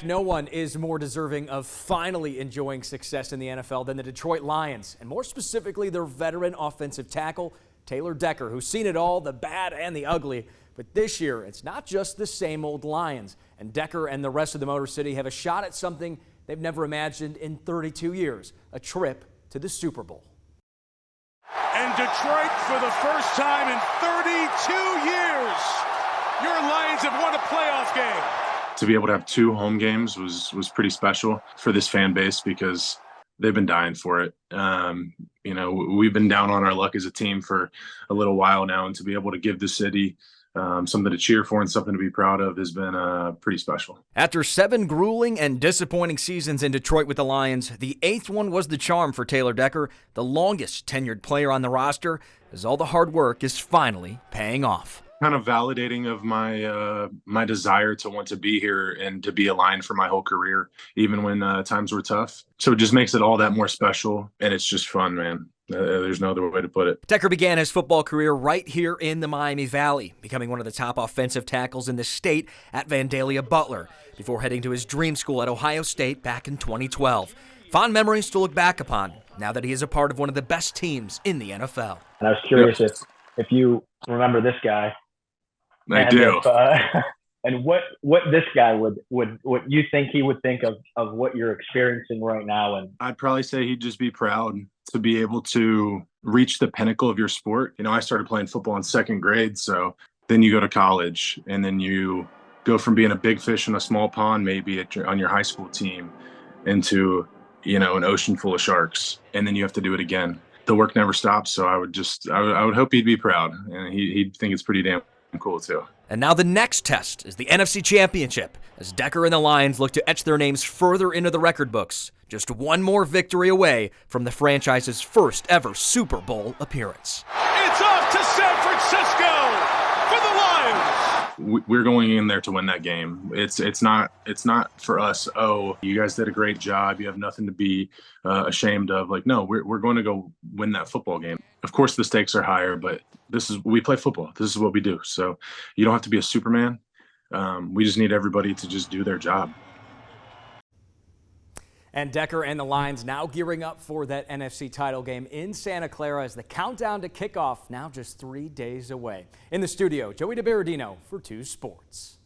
No one is more deserving of finally enjoying success in the NFL than the Detroit Lions, and more specifically their veteran offensive tackle, Taylor Decker, who's seen it all, the bad and the ugly. But this year, it's not just the same old Lions, and Decker and the rest of the Motor City have a shot at something they've never imagined in 32 years, a trip to the Super Bowl. And Detroit, for the first time in 32 years, your Lions have won a playoff game. To be able to have two home games was pretty special for this fan base because they've been dying for it. We've been down on our luck as a team for a little while now, and to be able to give the city something to cheer for and something to be proud of has been pretty special. After 7 grueling and disappointing seasons in Detroit with the Lions, the 8th one was the charm for Taylor Decker, the longest tenured player on the roster, as all the hard work is finally paying off. Kind of validating of my desire to want to be here and to be aligned for my whole career, even when times were tough. So it just makes it all that more special, and it's just fun, man. There's no other way to put it. Decker began his football career right here in the Miami Valley, becoming one of the top offensive tackles in the state at Vandalia-Butler, before heading to his dream school at Ohio State back in 2012. Fond memories to look back upon, now that he is a part of one of the best teams in the NFL. And I was curious if you remember this guy. I do. And what this guy would what you think he would think of what you're experiencing right now? And I'd probably say he'd just be proud to be able to reach the pinnacle of your sport. I started playing football in 2nd grade, so then you go to college, and then you go from being a big fish in a small pond, maybe on your high school team, into an ocean full of sharks, and then you have to do it again. The work never stops, so I would hope he'd be proud, and he'd think it's pretty damn cool too. And now the next test is the NFC Championship, as Decker and the Lions look to etch their names further into the record books, just one more victory away from the franchise's first ever Super Bowl appearance. It's off to San Francisco for the Lions. We're going in there to win that game. It's not for us, oh, you guys did a great job, you have nothing to be ashamed of. No, we're going to go win that football game. Of course the stakes are higher, but we play football. This is what we do. So you don't have to be a Superman. We just need everybody to just do their job. And Decker and the Lions now gearing up for that NFC title game in Santa Clara as the countdown to kickoff now just 3 days away. In the studio, Joey DeBerardino for 2 Sports.